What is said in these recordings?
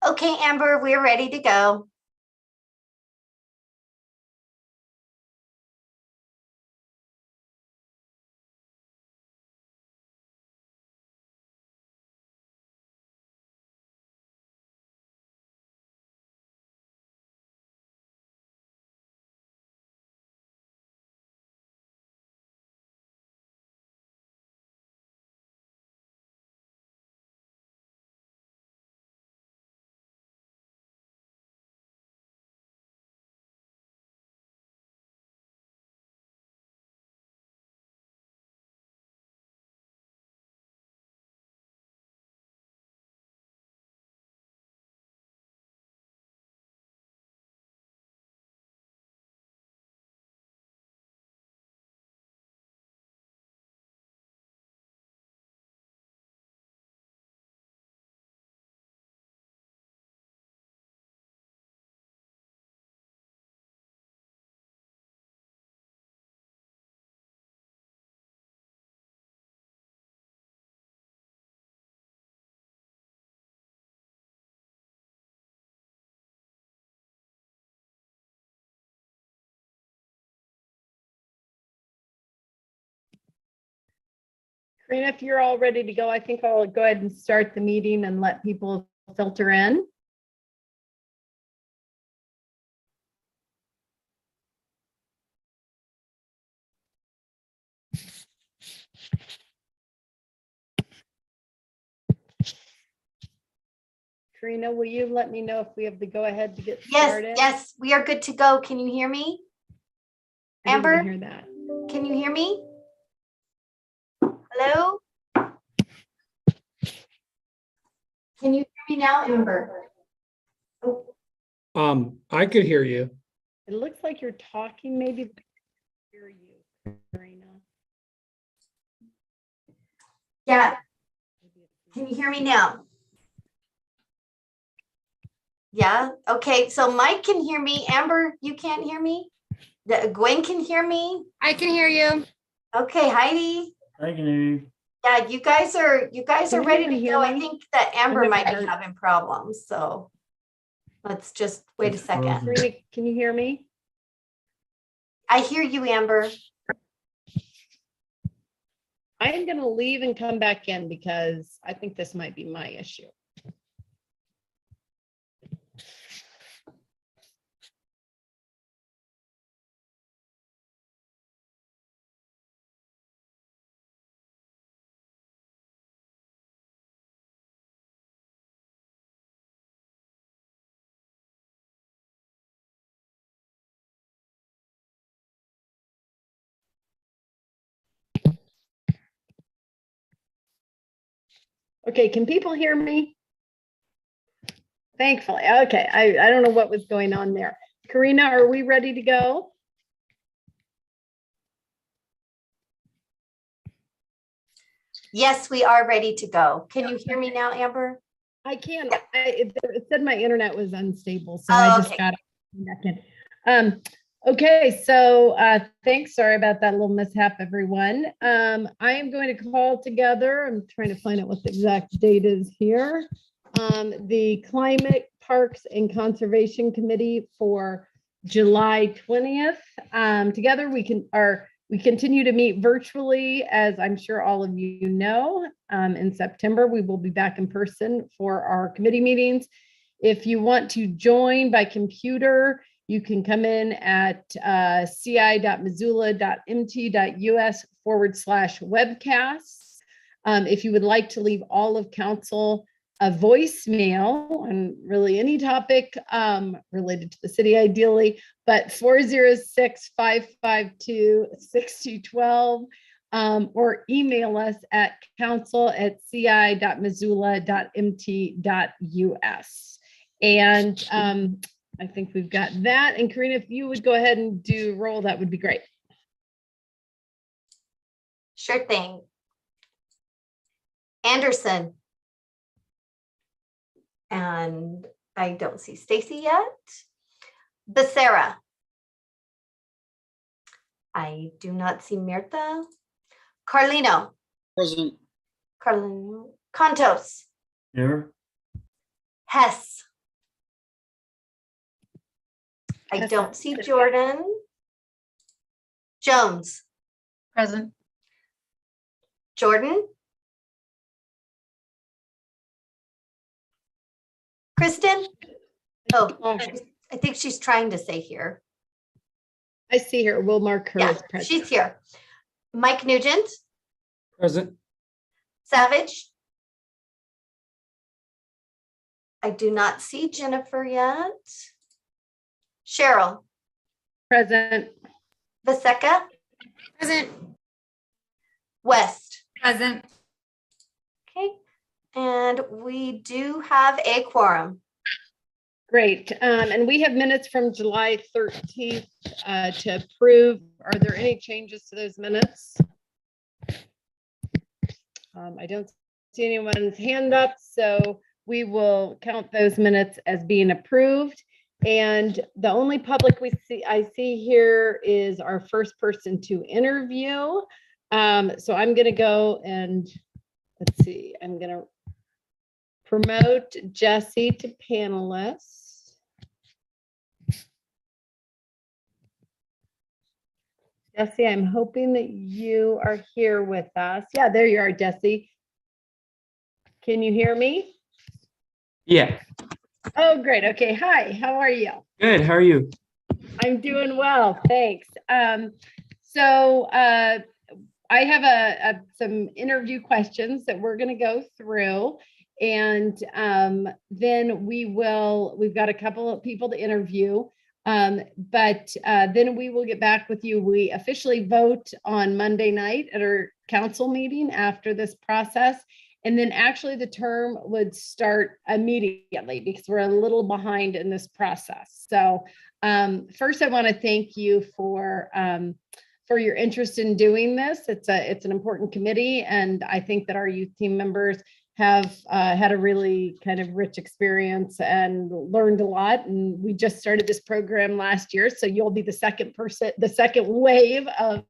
Okay, Amber, we're ready to go. Karina, if you're all ready to go, I think I'll go ahead and start the meeting and let people filter in. Karina, will you let me know if we have the go ahead to get started? Yes, we are good to go. Can you hear me? I didn't Amber, hear that. can you hear me? Hello? Can you hear me now, Amber? Oh, I could hear you. It looks like you're talking, maybe, but I can't hear you, Karina. yeah. Can you hear me now? Yeah. Okay. So Mike can hear me. Amber, you can't hear me? Gwen can hear me. I can hear you. Okay, Heidi. I can hear you. Yeah, you guys are Can ready anyone to hear go. I me? think that Amber never might be heard- having problems. So let's just wait a It's second. frozen. Karina, can you hear me? I hear you, Amber. I am going to leave and come back in because I think this might be my issue. Okay, can people hear me? Thankfully. Okay, I don't know what was going on there. Karina, are we ready to go? Yes, we are ready to go. Can you hear me now, Amber? I can. It said my internet was unstable, so Oh, I just okay. got back in. Okay, so thanks. Sorry about that little mishap, everyone. I am going to call together. I'm trying to find out what the exact date is here. The Climate, Parks, and Conservation Committee for July 20th. Together we continue to meet virtually, as I'm sure all of you know. In September, we will be back in person for our committee meetings. If you want to join by computer, you can come in at ci.missoula.mt.us/webcasts. If you would like to leave all of council a voicemail on really any topic related to the city, ideally, but 406-552-6212, or email us at council@ci.missoula.mt.us. And I think we've got that. And Karina, if you would go ahead and do roll, that would be great. Sure thing. Anderson. And I don't see Stacy yet. Becerra. I do not see Mirtha. Carlino. Present. Carlino. Contos. Here. Hess. I don't see Jordan. Jones. Present. Jordan. Kristen. Oh, I think she's trying to say here. I see her. We'll mark her Yeah, as present. she's here. Mike Nugent. Present. Savage. I do not see Jennifer yet. Cheryl. Present. Vaseka. Present. West. Present. Okay. And we do have a quorum. Great. And we have minutes from July 13th to approve. Are there any changes to those minutes? I don't see anyone's hand up, so we will count those minutes as being approved. And the only public I see here is our first person to interview. So I'm going to go and let's see, I'm going to promote Jesse to panelist. Jesse, I'm hoping that you are here with us. Yeah, there you are, Jesse. Can you hear me? Yeah. Oh, great. Okay. Hi, how are you? Good. How are you? I'm doing well, thanks. So I have some interview questions that we're going to go through, and then we've got a couple of people to interview, but then we will get back with you. We officially vote on Monday night at our council meeting after this process. And then actually the term would start immediately because we're a little behind in this process. So first I want to thank you for your interest in doing this. It's an important committee, and I think that our youth team members have had a really kind of rich experience and learned a lot. And we just started this program last year, so you'll be the second wave of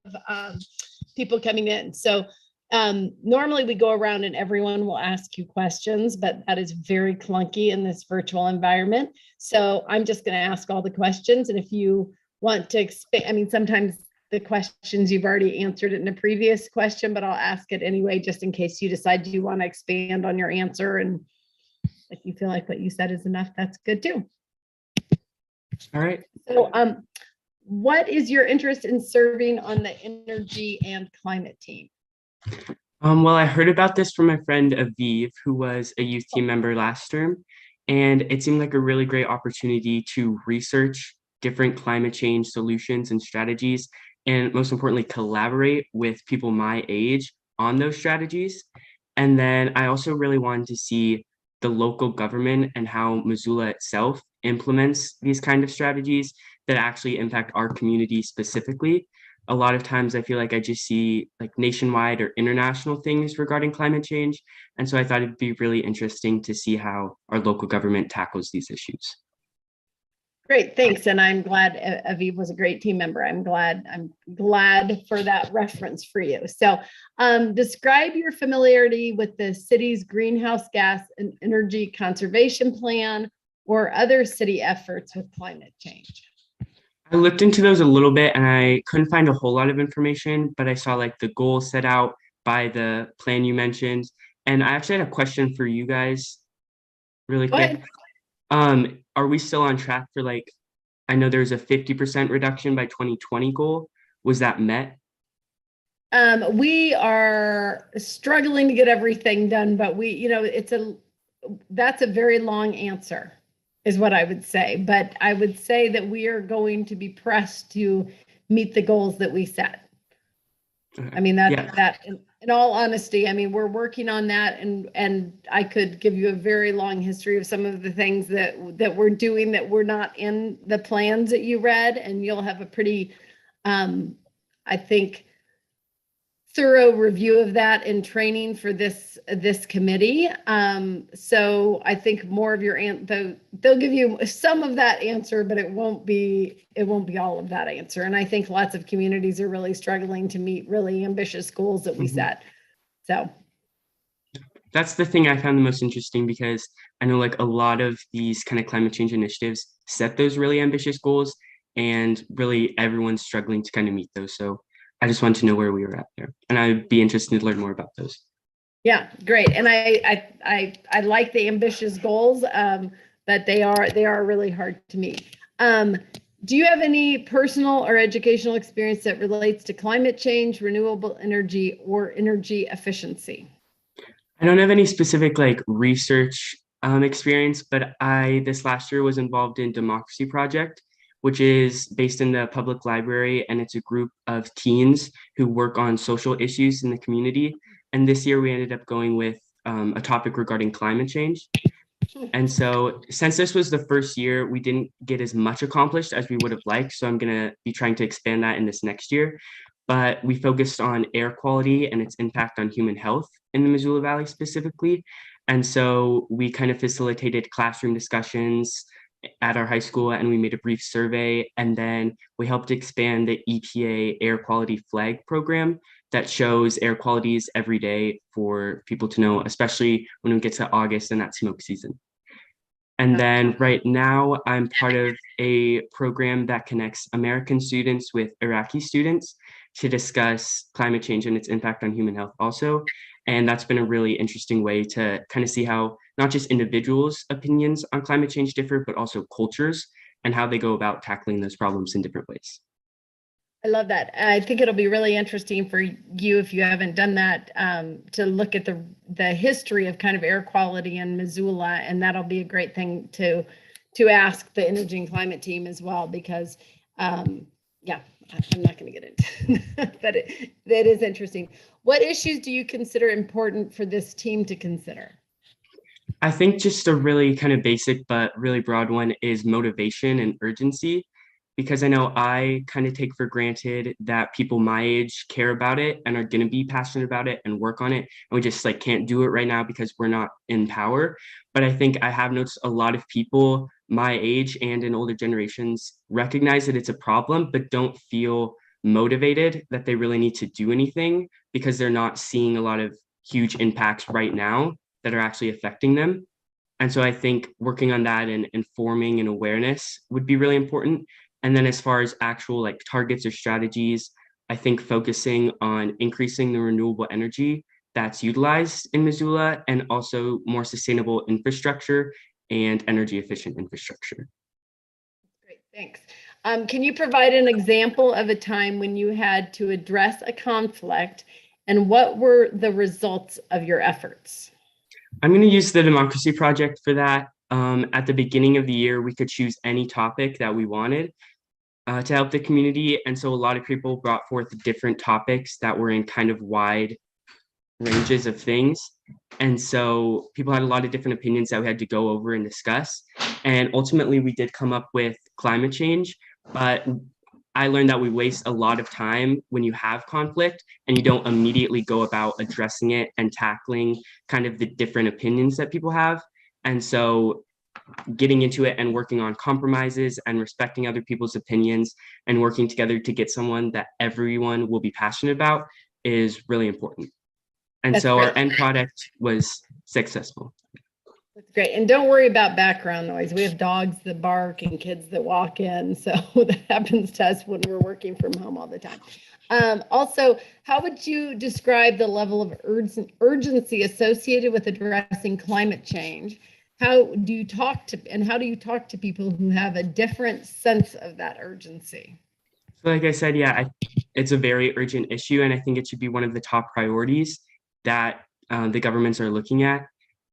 people coming in. So normally we go around and everyone will ask you questions, but that is very clunky in this virtual environment. So I'm just going to ask all the questions. And if you want to expand, I mean, sometimes the questions you've already answered it in a previous question, but I'll ask it anyway, just in case you decide you want to expand on your answer. And if you feel like what you said is enough, that's good too. All right. So what is your interest in serving on the energy and climate team? Well, I heard about this from my friend Aviv, who was a youth team member last term, and it seemed like a really great opportunity to research different climate change solutions and strategies, and most importantly, collaborate with people my age on those strategies. And then I also really wanted to see the local government and how Missoula itself implements these kind of strategies that actually impact our community specifically. A lot of times I feel like I just see like nationwide or international things regarding climate change. And so I thought it'd be really interesting to see how our local government tackles these issues. Great, thanks. And I'm glad Aviv was a great team member. I'm glad for that reference for you. So describe your familiarity with the city's greenhouse gas and energy conservation plan or other city efforts with climate change. I looked into those a little bit and I couldn't find a whole lot of information, but I saw like the goals set out by the plan you mentioned. And I actually had a question for you guys really quick. Are we still on track for like, I know there's a 50% reduction by 2020 goal. Was that met? We are struggling to get everything done, but that's a very long answer is what I would say. But I would say that we are going to be pressed to meet the goals that we set. I mean, that in all honesty, I mean, we're working on that, and I could give you a very long history of some of the things that we're doing that were not in the plans that you read, and you'll have a pretty, I think, thorough review of that in training for this committee. So I think more of your they'll give you some of that answer, but it won't be all of that answer. And I think lots of communities are really struggling to meet really ambitious goals that we set. So that's the thing I found the most interesting, because I know like a lot of these kind of climate change initiatives set those really ambitious goals, and really everyone's struggling to kind of meet those. So I just wanted to know where we were at there, and I'd be interested to learn more about those. Yeah, great. And I like the ambitious goals, but they are really hard to meet. Do you have any personal or educational experience that relates to climate change, renewable energy, or energy efficiency? I don't have any specific like research experience, but I this last year was involved in Democracy Project, which is based in the public library, and it's a group of teens who work on social issues in the community. And this year we ended up going with a topic regarding climate change. And so since this was the first year, we didn't get as much accomplished as we would have liked. So I'm going to be trying to expand that in this next year. But we focused on air quality and its impact on human health in the Missoula Valley specifically. And so we kind of facilitated classroom discussions at our high school, and we made a brief survey. And then we helped expand the EPA air quality flag program that shows air qualities every day for people to know, especially when we get to August and that smoke season. And then right now, I'm part of a program that connects American students with Iraqi students to discuss climate change and its impact on human health also. And that's been a really interesting way to kind of see how not just individuals' opinions on climate change differ, but also cultures and how they go about tackling those problems in different ways. I love that. I think it'll be really interesting for you, if you haven't done that, to look at the history of kind of air quality in Missoula, and that'll be a great thing to ask the energy and climate team as well, because yeah, I'm not going to get into but it is interesting. What issues do you consider important for this team to consider? I think just a really kind of basic but really broad one is motivation and urgency, because I know I kind of take for granted that people my age care about it and are going to be passionate about it and work on it. And we just like can't do it right now because we're not in power. But I think I have noticed a lot of people my age and in older generations recognize that it's a problem, but don't feel motivated that they really need to do anything because they're not seeing a lot of huge impacts right now that are actually affecting them. And so I think working on that and informing and awareness would be really important. And then as far as actual like targets or strategies, I think focusing on increasing the renewable energy that's utilized in Missoula, and also more sustainable infrastructure and energy efficient infrastructure. Great, thanks. Can you provide an example of a time when you had to address a conflict, and what were the results of your efforts? I'm going to use the Democracy Project for that. At the beginning of the year, we could choose any topic that we wanted to help the community. And so a lot of people brought forth different topics that were in kind of wide ranges of things. And so people had a lot of different opinions that we had to go over and discuss. And ultimately, we did come up with climate change. But I learned that we waste a lot of time when you have conflict and you don't immediately go about addressing it and tackling kind of the different opinions that people have. And so getting into it and working on compromises and respecting other people's opinions and working together to get someone that everyone will be passionate about is really important. And so our end product was successful. That's great. And don't worry about background noise. We have dogs that bark and kids that walk in. So that happens to us when we're working from home all the time. Also, how would you describe the level of urgency associated with addressing climate change? How do you talk to people who have a different sense of that urgency? So like I said, yeah, it's a very urgent issue, and I think it should be one of the top priorities that the governments are looking at.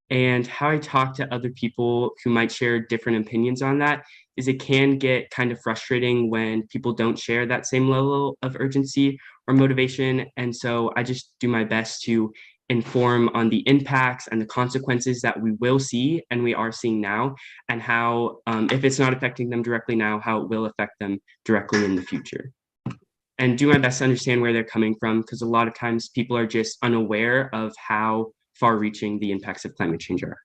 And how I talk to other people who might share different opinions on that is it can get kind of frustrating when people don't share that same level of urgency or motivation. And so I just do my best to inform on the impacts and the consequences that we will see and we are seeing now, and how, if it's not affecting them directly now, how it will affect them directly in the future. And do my best to understand where they're coming from, because a lot of times people are just unaware of how far-reaching the impacts of climate change are.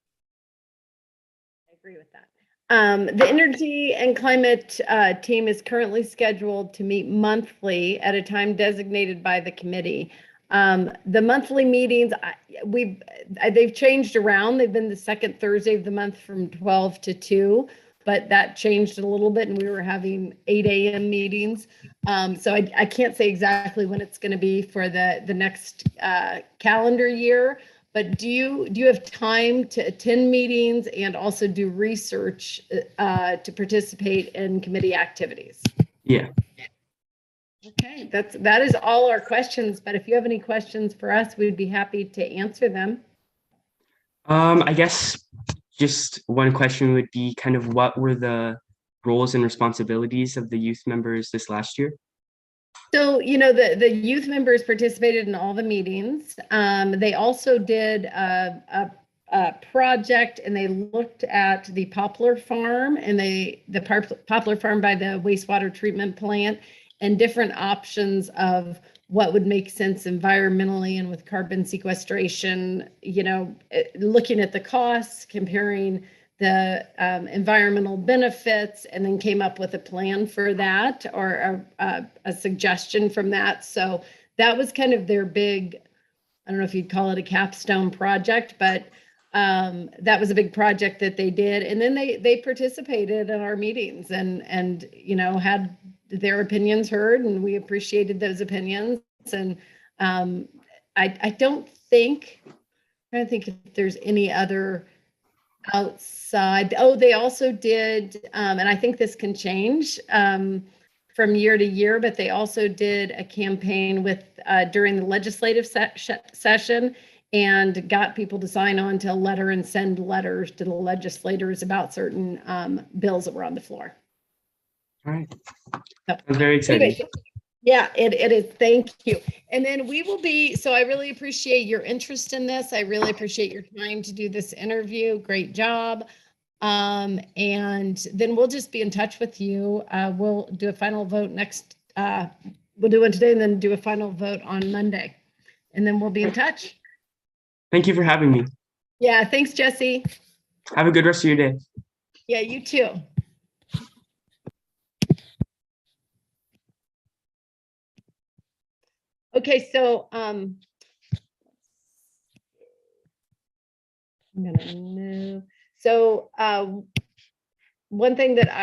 I agree with that. The energy and climate team is currently scheduled to meet monthly at a time designated by the committee. The monthly meetings, they've changed around. They've been the second Thursday of the month from 12 to 2. but that changed a little bit and we were having 8 a.m. meetings. So I can't say exactly when it's going to be for the next calendar year, but do you have time to attend meetings and also do research to participate in committee activities? Yeah. Okay, that is all our questions, but if you have any questions for us, we'd be happy to answer them. I guess just one question would be kind of what were the roles and responsibilities of the youth members this last year? So, the youth members participated in all the meetings. They also did a project and they looked at the poplar farm and the poplar farm by the wastewater treatment plant and different options of what would make sense environmentally and with carbon sequestration, looking at the costs, comparing the environmental benefits, and then came up with a plan for that or a suggestion from that. So that was kind of their big, I don't know if you'd call it a capstone project, but that was a big project that they did. And then they participated in our meetings and had their opinions heard, and we appreciated those opinions. And I don't think, I don't think if there's any other outside. Oh, they also did, and I think this can change from year to year, but they also did a campaign with during the legislative session and got people to sign on to a letter and send letters to the legislators about certain bills that were on the floor. All right. So, I'm very excited. anyway, yeah, it is. Thank you. And then we will be, so I really appreciate your interest in this. I really appreciate your time to do this interview. Great job. And then we'll just be in touch with you. We'll do a final vote next, we'll do one today and then do a final vote on Monday. And then we'll be in touch. Thank you for having me. Yeah, thanks, Jesse. Have a good rest of your day. Yeah, you too. Okay, so I'm gonna move. So one thing that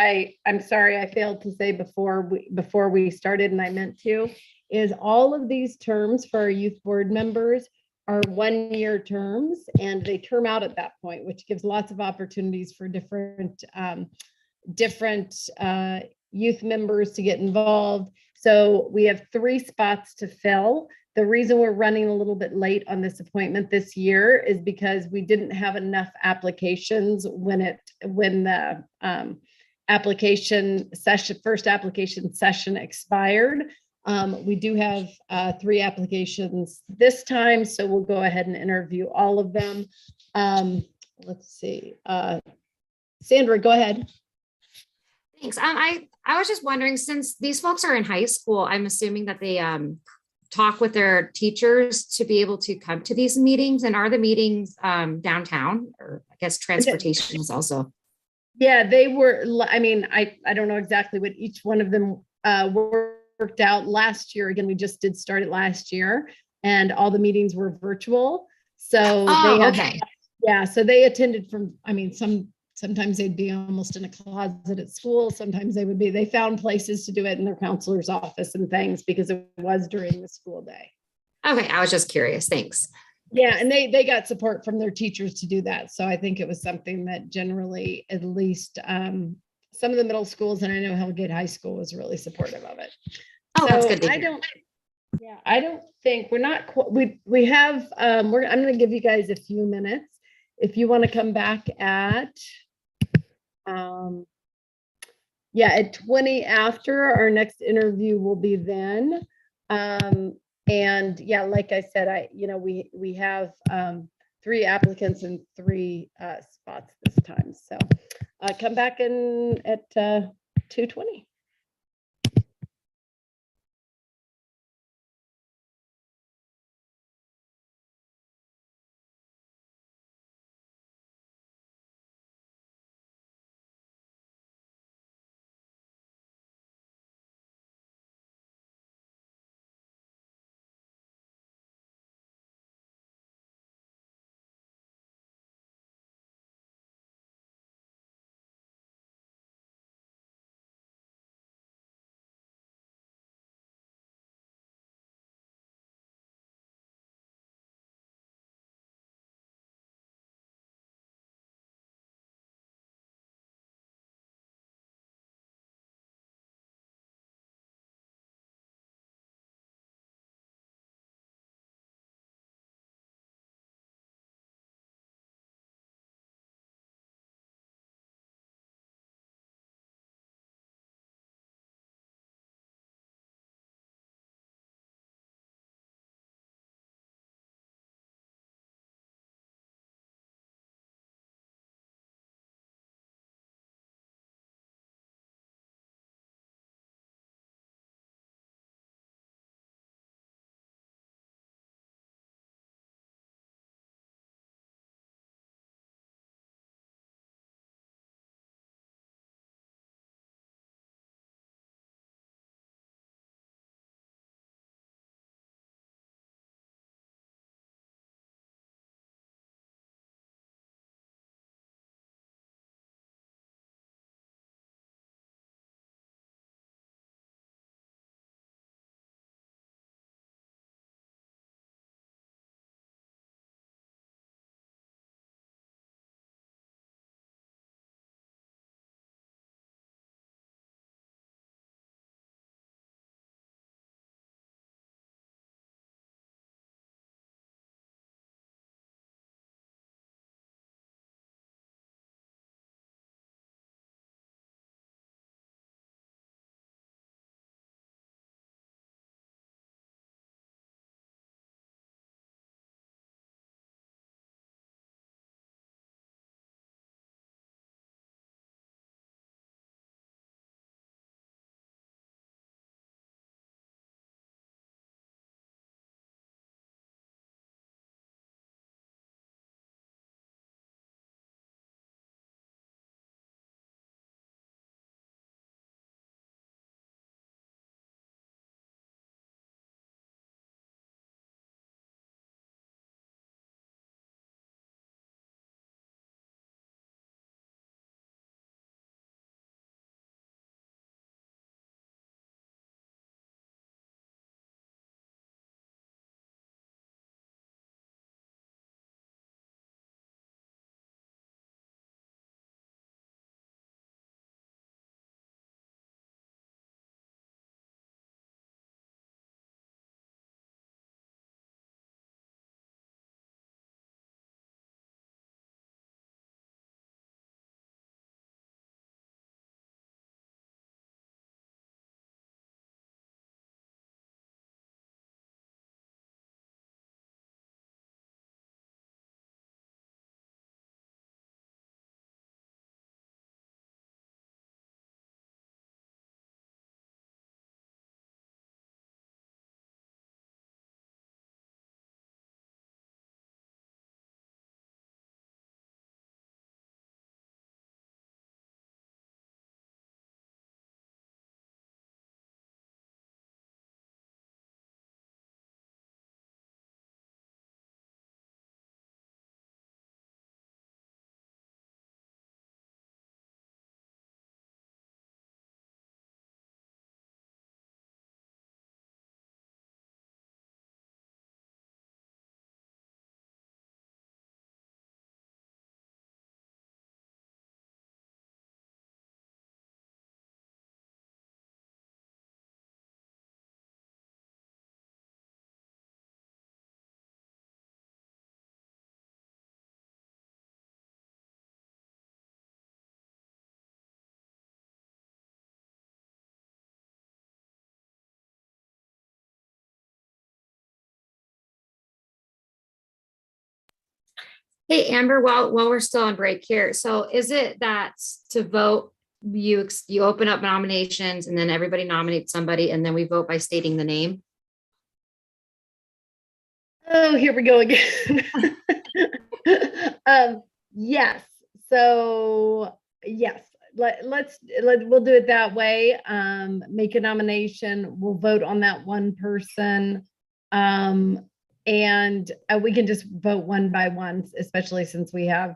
I'm sorry I failed to say before we started, and I meant to, is all of these terms for our youth board members are 1-year terms, and they term out at that point, which gives lots of opportunities for different youth members to get involved. So we have 3 spots to fill. The reason we're running a little bit late on this appointment this year is because we didn't have enough applications when the first application session expired. We do have 3 applications this time, so we'll go ahead and interview all of them. Let's see. Sandra, go ahead. Thanks. I was just wondering, since these folks are in high school, I'm assuming that they talk with their teachers to be able to come to these meetings. And are the meetings downtown, or I guess transportation is also? Yeah, they were. I mean, I don't know exactly what each one of them worked out last year. Again, we just did start it last year, and all the meetings were virtual. So okay. Yeah, so they attended from. I mean, sometimes they'd be almost in a closet at school. Sometimes they found places to do it in their counselor's office and things because it was during the school day. Okay, I was just curious. Thanks. Yeah, and they got support from their teachers to do that. So I think it was something that generally, at least some of the middle schools, and I know Hellgate High School was really supportive of it. Oh, so that's good to hear. I don't think we're not, we have, I'm going to give you guys a few minutes. If you want to come back at 20 after, our next interview will be then. And yeah, like I said, we have 3 applicants and 3 spots this time. So come back in at 2:20. Hey, Amber, while we're still on break here, so is it that to vote, you open up nominations and then everybody nominates somebody and then we vote by stating the name? Oh, here we go again. Yes. So yes, we'll do it that way. Make a nomination. We'll vote on that one person. And we can just vote one by one, especially since we have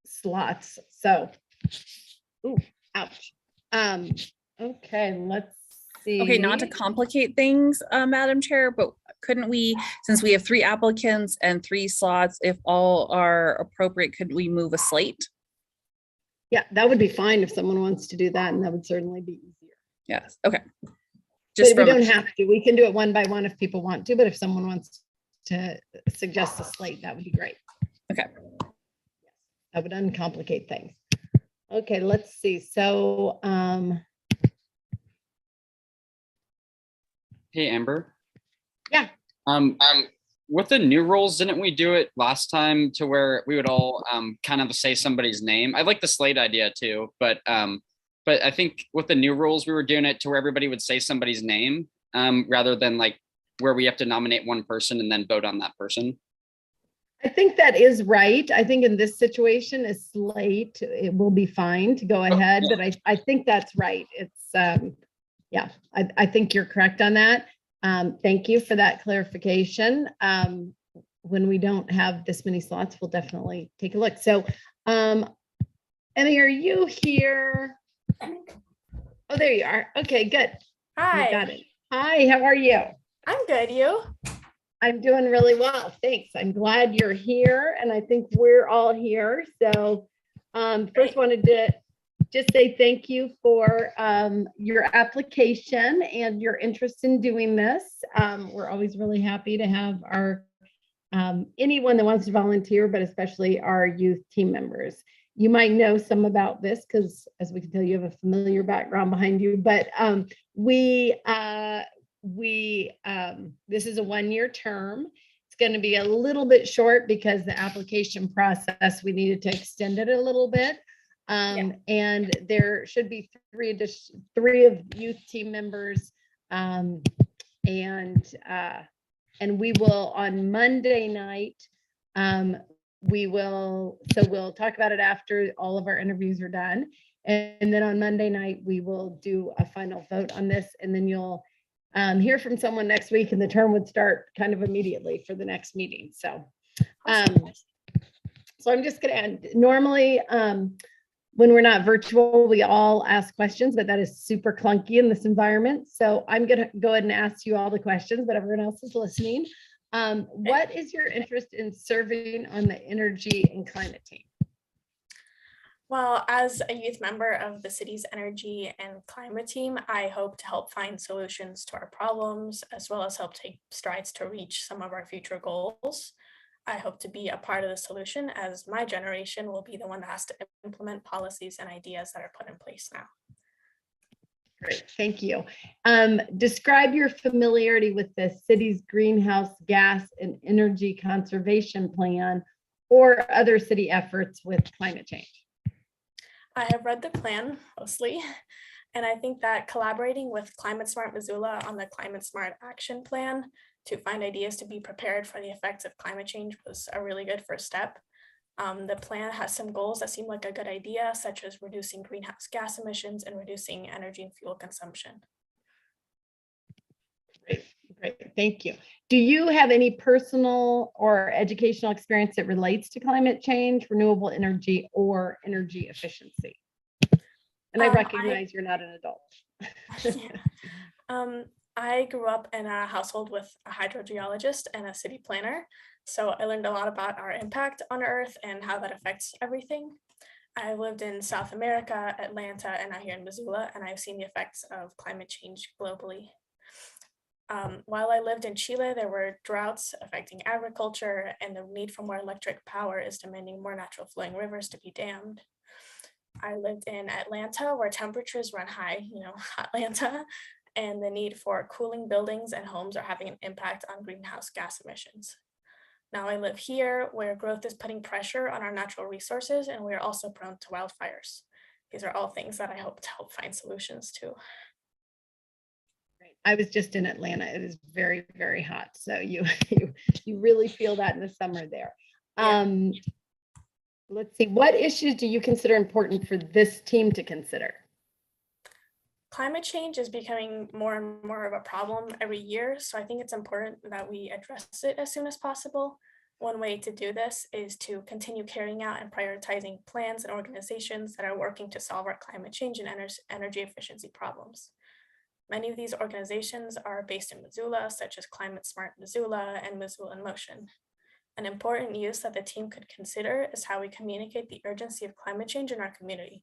slots. So, ooh, ouch. Okay, let's see. Okay, not to complicate things, Madam Chair, but couldn't we, since we have 3 applicants and 3 slots, if all are appropriate, could we move a slate? Yeah, that would be fine if someone wants to do that, and that would certainly be easier. Yes, okay. But we don't have to. We can do it one by one if people want to, but if someone wants to suggest a slate, that would be great. Okay. That would uncomplicate things. Okay, let's see. So, Hey, Amber. Yeah. With the new rules, didn't we do it last time to where we would all kind of say somebody's name? I like the slate idea too, but I think with the new rules, we were doing it to where everybody would say somebody's name rather than like where we have to nominate one person and then vote on that person. I think that is right. I think in this situation, a slate, it will be fine to go ahead, but I think that's right. It's, yeah, I think you're correct on that. Thank you for that clarification. When we don't have this many slots, we'll definitely take a look. So, Emmy, are you here? Oh, there you are. Okay, good. Hi. You got it. Hi, how are you? I'm good. You? I'm doing really well. Thanks. I'm glad you're here, and I think we're all here. So, first wanted to just say thank you for your application and your interest in doing this. We're always really happy to have our anyone that wants to volunteer, but especially our youth team members. You might know some about this because, as we can tell, you have a familiar background behind you. But this is a one-year term. It's going to be a little bit short because the application process, we needed to extend it a little bit. And there should be three of youth team members. And we will on Monday night, we'll talk about it after all of our interviews are done. And then on Monday night, we will do a final vote on this, and then you'll hear from someone next week, and the term would start kind of immediately for the next meeting. So, so I'm just going to normally, when we're not virtual, we all ask questions, but that is super clunky in this environment. So I'm going to go ahead and ask you all the questions, but everyone else is listening. What is your interest in serving on the energy and climate team? Well, as a youth member of the city's energy and climate team, I hope to help find solutions to our problems, as well as help take strides to reach some of our future goals. I hope to be a part of the solution, as my generation will be the one that has to implement policies and ideas that are put in place now. Great, thank you. Describe your familiarity with the city's greenhouse gas and energy conservation plan or other city efforts with climate change. I have read the plan mostly, and I think that collaborating with Climate Smart Missoula on the Climate Smart Action Plan to find ideas to be prepared for the effects of climate change was a really good first step. The plan has some goals that seem like a good idea, such as reducing greenhouse gas emissions and reducing energy and fuel consumption. Great, thank you. Do you have any personal or educational experience that relates to climate change, renewable energy, or energy efficiency? And I recognize you're not an adult. I grew up in a household with a hydrogeologist and a city planner, so I learned a lot about our impact on Earth and how that affects everything. I lived in South America, Atlanta, and now here in Missoula, and I've seen the effects of climate change globally. While I lived in Chile, there were droughts affecting agriculture, and the need for more electric power is demanding more natural flowing rivers to be dammed. I lived in Atlanta, where temperatures run high, Atlanta, and the need for cooling buildings and homes are having an impact on greenhouse gas emissions. Now I live here where growth is putting pressure on our natural resources, and we are also prone to wildfires. These are all things that I hope to help find solutions to. I was just in Atlanta. It is very, very hot. So you you really feel that in the summer there. Yeah. Let's see, what issues do you consider important for this team to consider? Climate change is becoming more and more of a problem every year, so I think it's important that we address it as soon as possible. One way to do this is to continue carrying out and prioritizing plans and organizations that are working to solve our climate change and energy efficiency problems. Many of these organizations are based in Missoula, such as Climate Smart Missoula and Missoula in Motion. An important use that the team could consider is how we communicate the urgency of climate change in our community.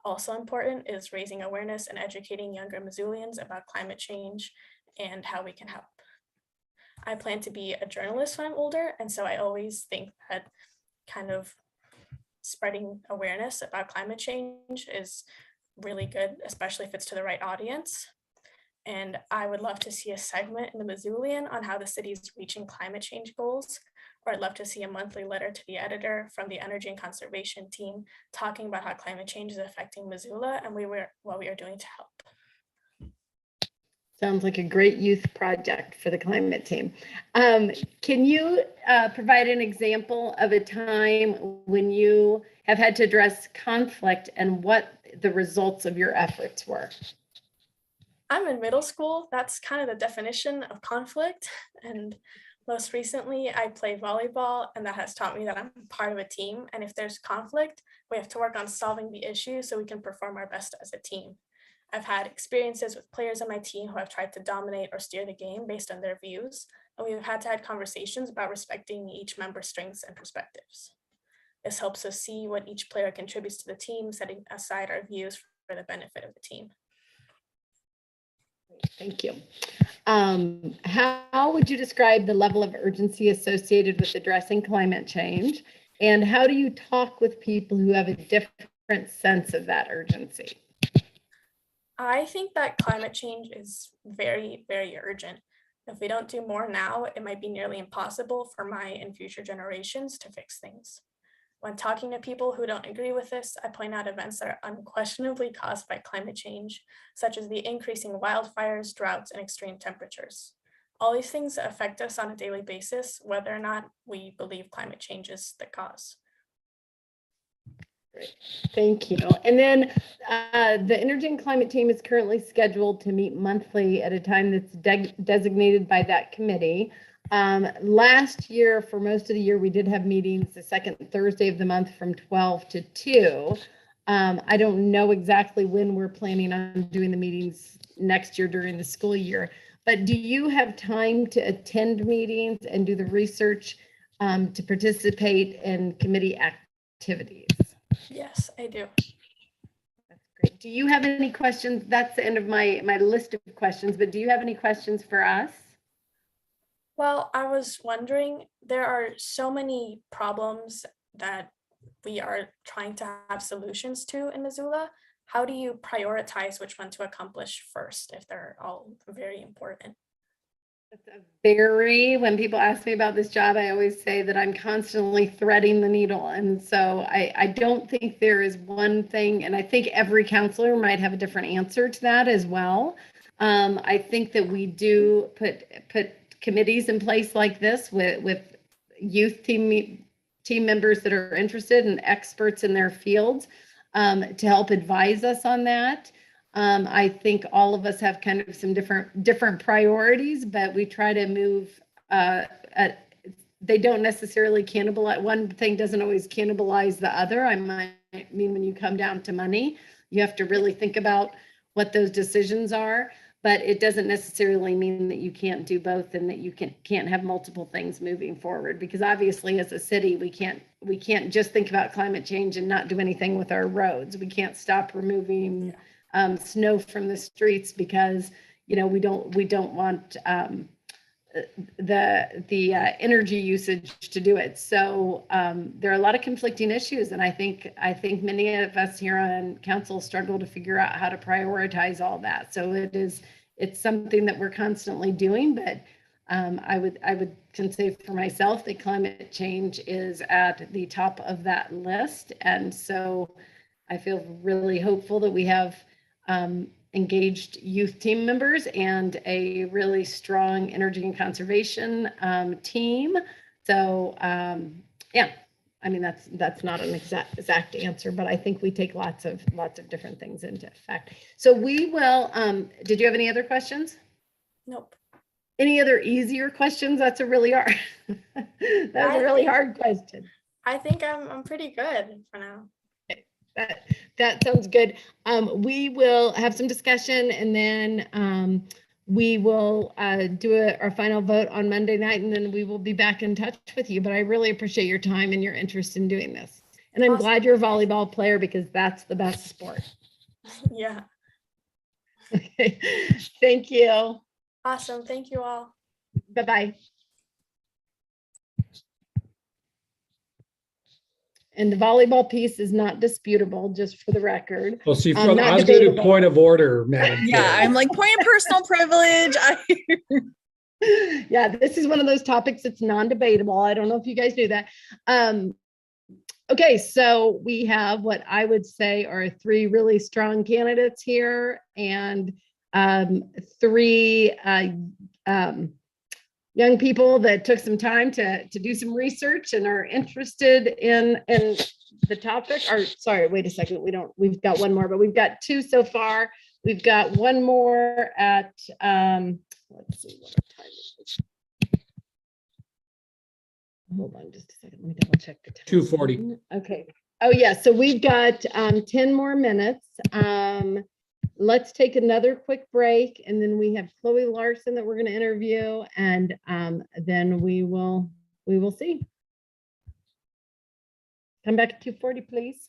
Also important is raising awareness and educating younger Missoulians about climate change and how we can help. I plan to be a journalist when I'm older, and so I always think that kind of spreading awareness about climate change is really good, especially if it's to the right audience. And I would love to see a segment in the Missoulian on how the city is reaching climate change goals, or I'd love to see a monthly letter to the editor from the Energy and Conservation team talking about how climate change is affecting Missoula and what we are doing to help. Sounds like a great youth project for the climate team. Can you provide an example of a time when you have had to address conflict and what the results of your efforts were? I'm in middle school. That's kind of the definition of conflict. And most recently, I play volleyball, and that has taught me that I'm part of a team. And if there's conflict, we have to work on solving the issue so we can perform our best as a team. I've had experiences with players on my team who have tried to dominate or steer the game based on their views, and we've had to have conversations about respecting each member's strengths and perspectives. This helps us see what each player contributes to the team, setting aside our views for the benefit of the team. Thank you. How would you describe the level of urgency associated with addressing climate change? And how do you talk with people who have a different sense of that urgency? I think that climate change is very, very urgent. If we don't do more now, it might be nearly impossible for my and future generations to fix things. When talking to people who don't agree with this, I point out events that are unquestionably caused by climate change, such as the increasing wildfires, droughts, and extreme temperatures. All these things affect us on a daily basis, whether or not we believe climate change is the cause. Great. Thank you. And then the Energy and Climate Team is currently scheduled to meet monthly at a time that's designated by that committee. Last year, for most of the year, we did have meetings the second Thursday of the month from 12 to 2. I don't know exactly when we're planning on doing the meetings next year during the school year, but do you have time to attend meetings and do the research to participate in committee activities? Yes, I do. That's great. Do you have any questions? That's the end of my list of questions, but do you have any questions for us? Well, I was wondering, there are so many problems that we are trying to have solutions to in Missoula. How do you prioritize which one to accomplish first if they're all very important? When people ask me about this job, I always say that I'm constantly threading the needle. And so I don't think there is one thing, and I think every counselor might have a different answer to that as well. I think that we do put committees in place like this with youth team members that are interested and experts in their fields to help advise us on that. I think all of us have kind of some different priorities, but we try to move. They don't necessarily cannibalize. One thing doesn't always cannibalize the other. I mean, when you come down to money, you have to really think about what those decisions are. But it doesn't necessarily mean that you can't do both and that you can't have multiple things moving forward. Because obviously, as a city, we can't just think about climate change and not do anything with our roads. We can't stop removing snow from the streets because we don't want the energy usage to do it. So there are a lot of conflicting issues, and I think many of us here on council struggle to figure out how to prioritize all that. So it's something that we're constantly doing, but I can say for myself that climate change is at the top of that list. And so I feel really hopeful that we have engaged youth team members and a really strong energy and conservation team. So yeah, I mean, that's not an exact answer, but I think we take lots of different things into effect. So we will, did you have any other questions? Nope. Any other easier questions? That's a really hard, that's a really hard question. I think I'm pretty good for now. That sounds good. We will have some discussion, and then we will do our final vote on Monday night, and then we will be back in touch with you. But I really appreciate your time and your interest in doing this. And I'm Awesome. glad you're a volleyball player, because that's the best sport. Yeah. Okay. Thank you. Awesome. Thank you all. Bye-bye. And the volleyball piece is not disputable, just for the record. Well, see, Not I was going to do debatable. point of order, Madam Yeah, Chair. I'm like point of personal privilege. Yeah, this is one of those topics that's non-debatable. I don't know if you guys knew that. Okay, so we have what I would say are 3 really strong candidates here, and 3 young people that took some time to do some research and are interested in the topic. Or sorry, wait a second, we've got one more, but we've got 2 so far. We've got one more at let's see what time it is. Hold on just a second, let me double check the time. 2:40. Okay. Oh yeah, so we've got 10 more minutes. Let's take another quick break, and then we have Chloe Larson that we're going to interview, and then we will see. Come back at 2:40, please.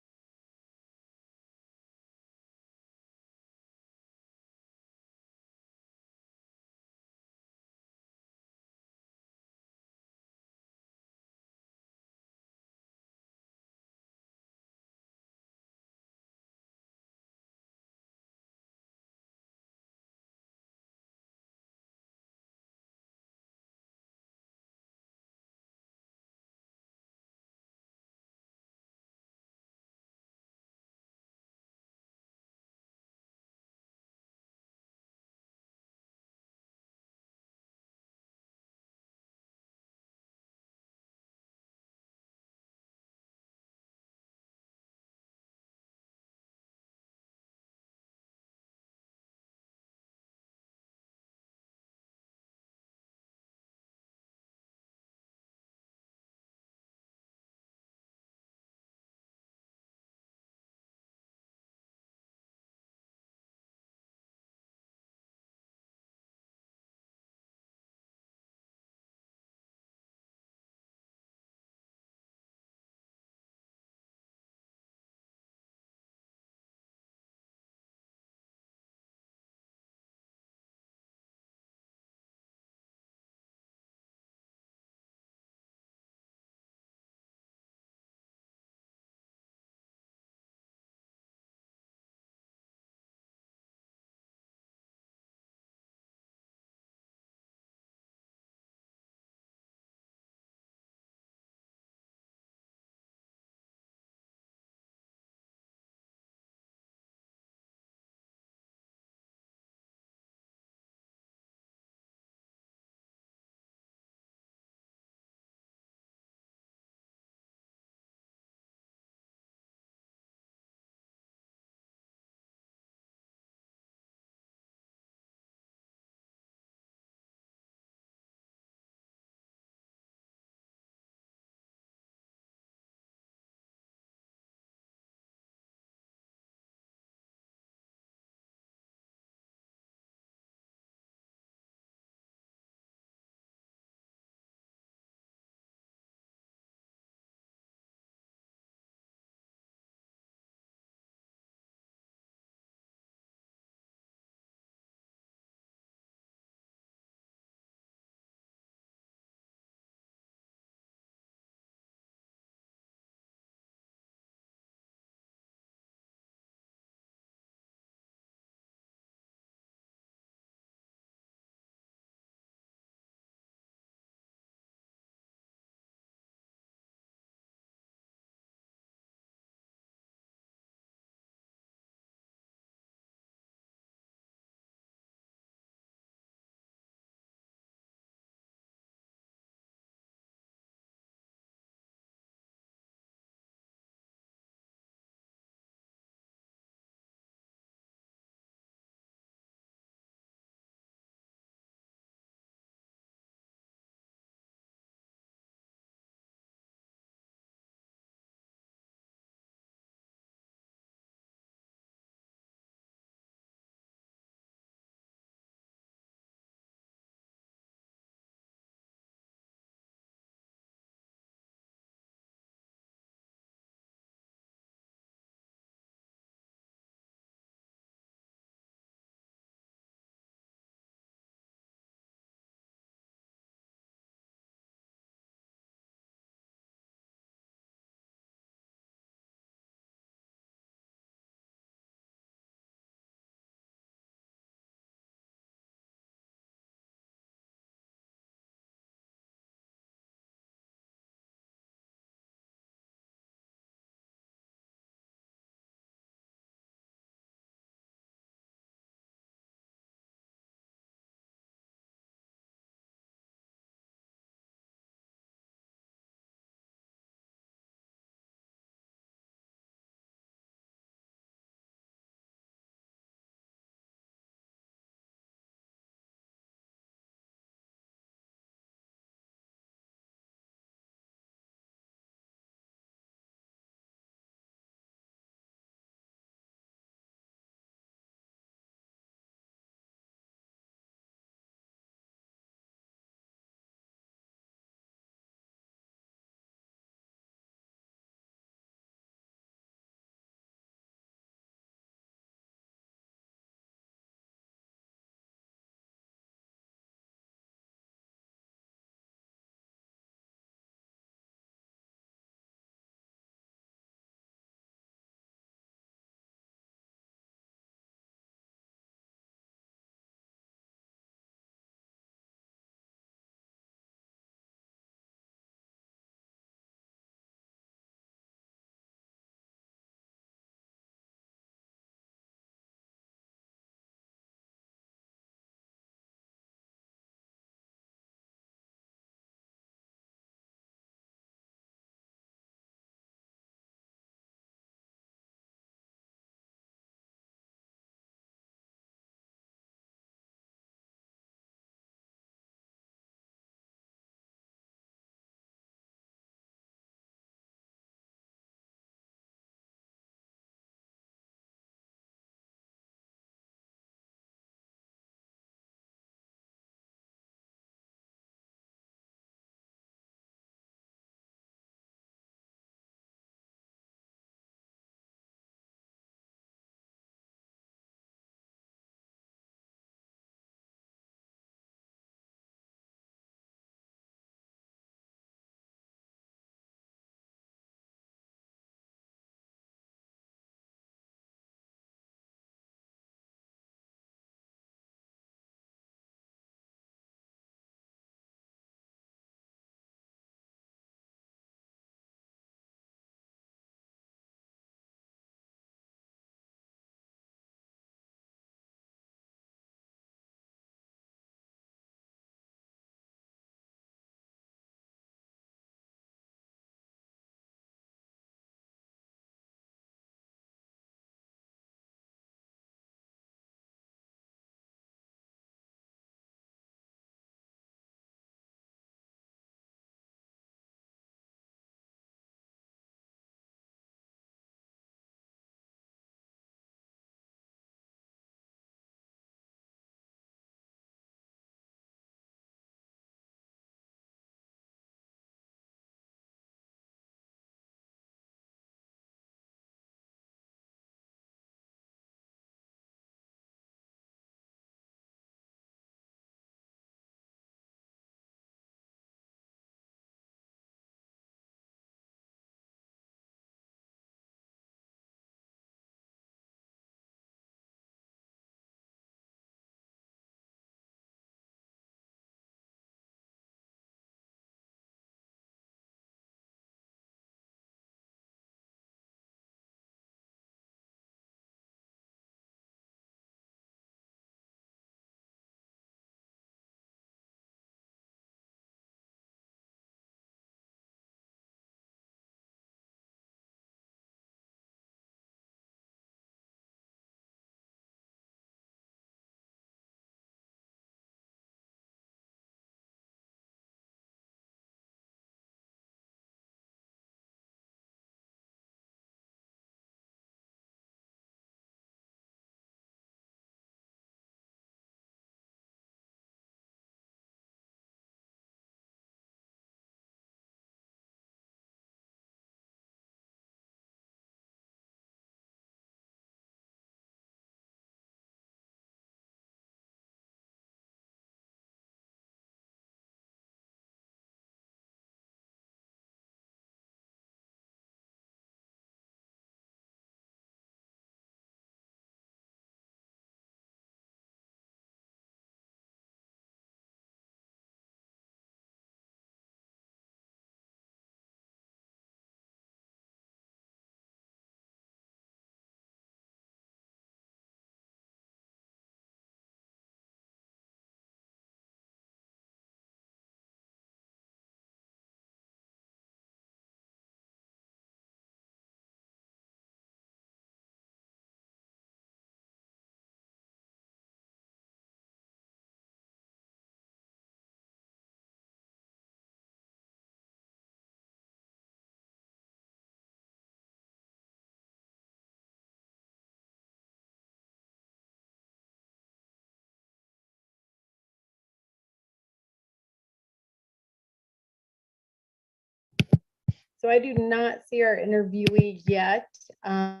So I do not see our interviewee yet. How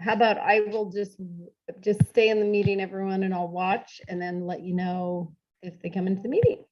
about I will just stay in the meeting, everyone, and I'll watch and then let you know if they come into the meeting.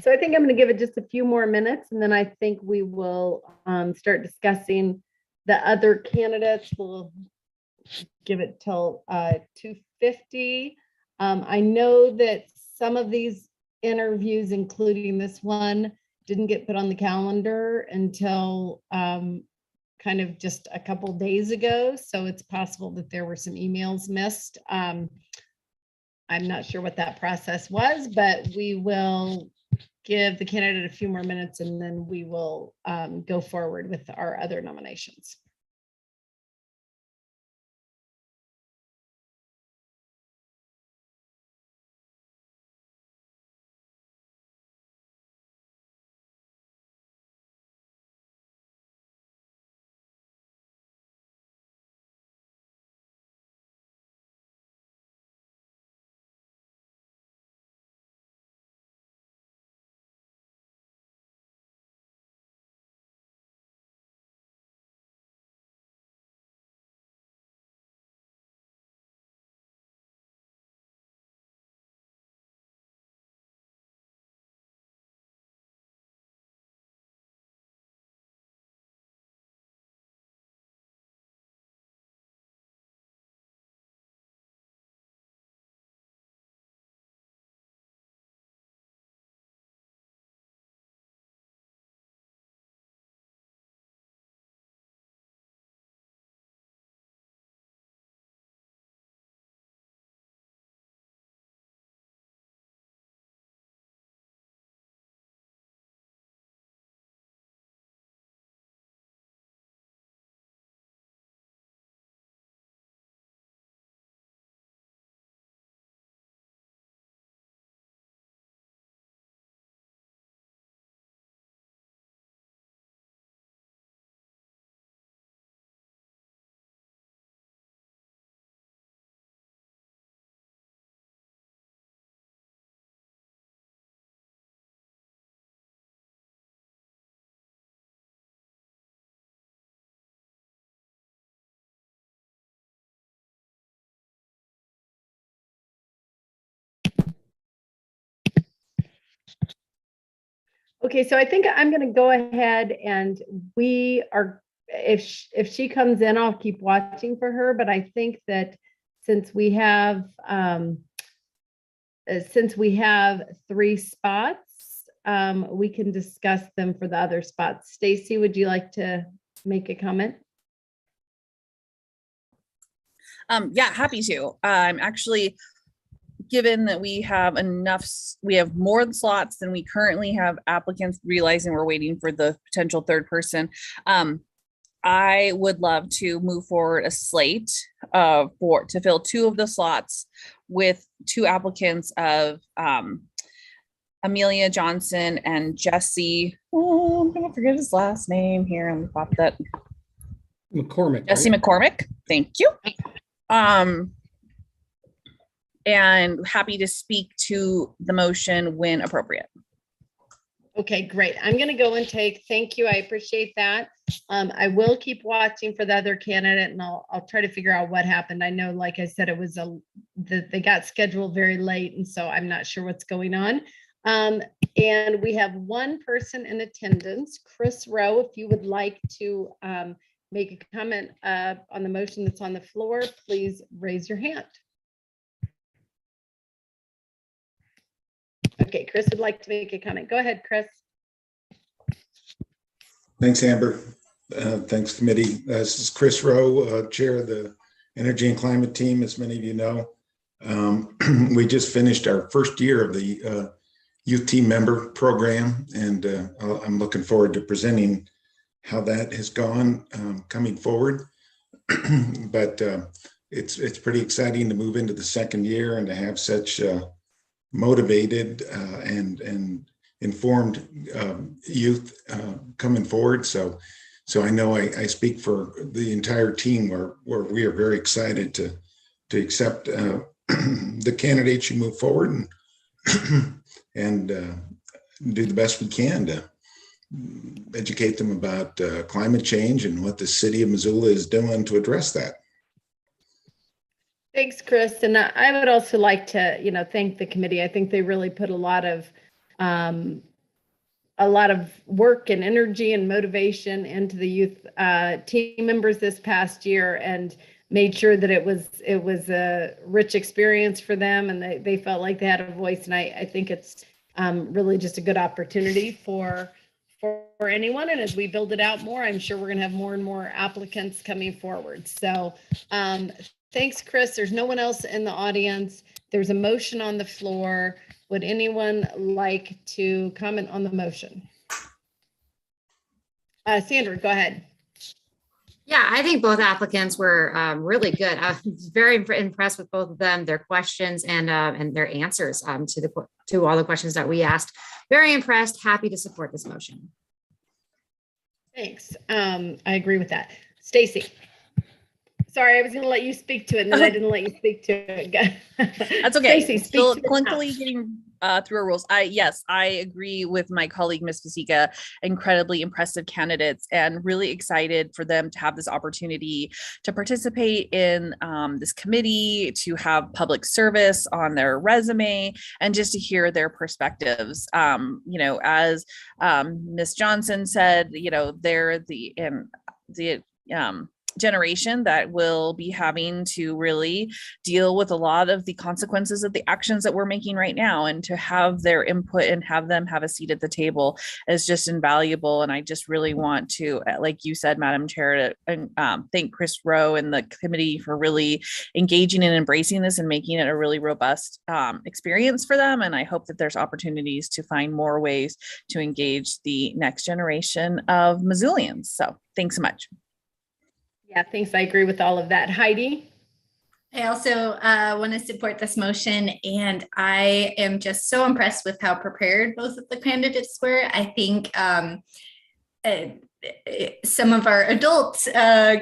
So I think I'm going to give it just a few more minutes, and then I think we will start discussing the other candidates. We'll give it till 2:50. I know that some of these interviews, including this one, didn't get put on the calendar until kind of just a couple days ago. So it's possible that there were some emails missed. I'm not sure what that process was, but we will give the candidate a few more minutes and then we will go forward with our other nominations. Okay, so I think I'm going to go ahead and we are, if she comes in, I'll keep watching for her. But I think that since we have 3 spots, we can discuss them for the other spots. Stacy, would you like to make a comment? Yeah, happy to. I'm actually, given that we have we have more slots than we currently have applicants, realizing we're waiting for the potential third person. I would love to move forward a slate to fill 2 of the slots with 2 applicants of Amelia Johnson and Jesse. Oh, I'm gonna forget his last name here. Let me pop that. McCormick. Jesse right? McCormick. Thank you. And happy to speak to the motion when appropriate. Okay, great. I'm going to go and thank you. I appreciate that. I will keep watching for the other candidate and I'll try to figure out what happened. I know, like I said, it was they got scheduled very late. And so I'm not sure what's going on. And we have 1 person in attendance, Chris Rowe. If you would like to make a comment on the motion that's on the floor, please raise your hand. Okay, Chris would like to make a comment. Go ahead, Chris. Thanks, Amber. Thanks, committee. This is Chris Rowe, chair of the Energy and Climate Team, as many of you know. We just finished our first year of the youth team member program, and I'm looking forward to presenting how that has gone coming forward. But it's pretty exciting to move into the second year and to have such motivated and informed youth coming forward. So I know I speak for the entire team where we are very excited to accept the candidates you move forward and do the best we can to educate them about climate change and what the city of Missoula is doing to address that. Thanks, Chris. And I would also like to, thank the committee. I think they really put a lot of work and energy and motivation into the youth team members this past year and made sure that it was a rich experience for them and they felt like they had a voice. And I think it's really just a good opportunity for anyone. And as we build it out more, I'm sure we're going to have more and more applicants coming forward. So thanks, Chris. There's no one else in the audience. There's a motion on the floor. Would anyone like to comment on the motion? Sandra, go ahead. Yeah, I think both applicants were really good. I was very impressed with both of them, their questions and their answers to all the questions that we asked. Very impressed. Happy to support this motion. Thanks. I agree with that. Stacy. Sorry, I was going to let you speak to it, and then I didn't let you speak to it. That's okay. Stacey, Still speak to clunkily getting through our rules. Yes, I agree with my colleague, Ms. Pasica. Incredibly impressive candidates, and really excited for them to have this opportunity to participate in this committee, to have public service on their resume, and just to hear their perspectives. As Ms. Johnson said, they're the generation that will be having to really deal with a lot of the consequences of the actions that we're making right now, and to have their input and have them have a seat at the table is just invaluable. And I just really want to, like you said, Madam Chair, thank Chris Rowe and the committee for really engaging and embracing this and making it a really robust experience for them. And I hope that there's opportunities to find more ways to engage the next generation of Missoulians. So thanks so much. Yeah, thanks. I agree with all of that. Heidi? I also want to support this motion, and I am just so impressed with how prepared both of the candidates were. I think some of our adult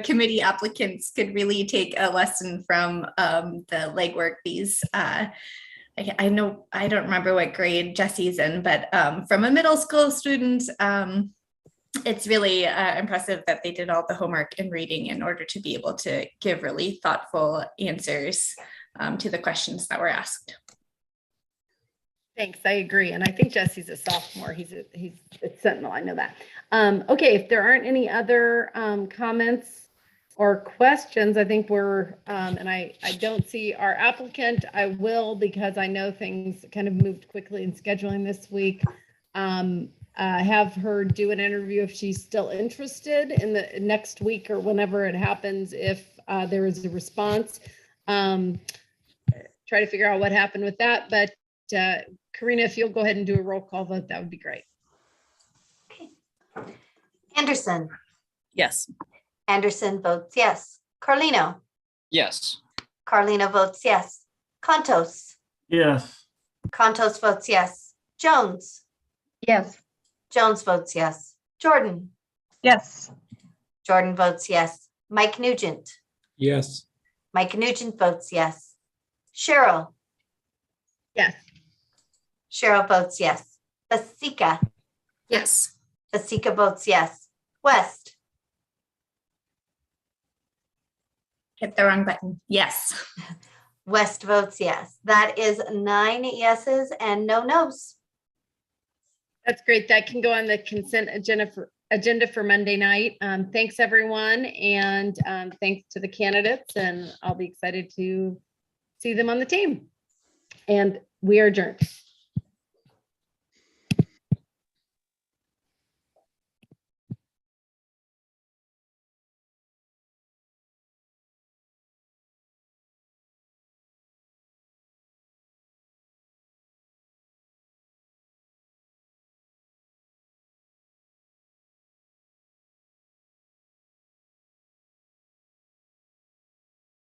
committee applicants could really take a lesson from the legwork these I know, I don't remember what grade Jesse's in, but from a middle school student, it's really impressive that they did all the homework and reading in order to be able to give really thoughtful answers to the questions that were asked. Thanks, I agree. And I think Jesse's a sophomore. He's at Sentinel, I know that. Okay, if there aren't any other comments or questions, I think we're, and I don't see our applicant. I will, because I know things kind of moved quickly in scheduling this week. Have her do an interview if she's still interested in the next week or whenever it happens, if there is a response. Try to figure out what happened with that, but Karina, if you'll go ahead and do a roll call vote, that would be great. Anderson. Yes. Anderson votes yes. Carlino. Yes. Carlino votes yes. Contos. Yes. Contos votes yes. Jones. Yes. Jones votes yes. Jordan. Yes. Jordan votes yes. Mike Nugent. Yes. Mike Nugent votes yes. Cheryl. Yes. Cheryl votes yes. Basika. Yes. Basika votes yes. West. Hit the wrong button. Yes. West votes yes. That is 9 yeses and no nos. That's great. That can go on the consent agenda for Monday night. Thanks, everyone. And thanks to the candidates. And I'll be excited to see them on the team. And we are adjourned.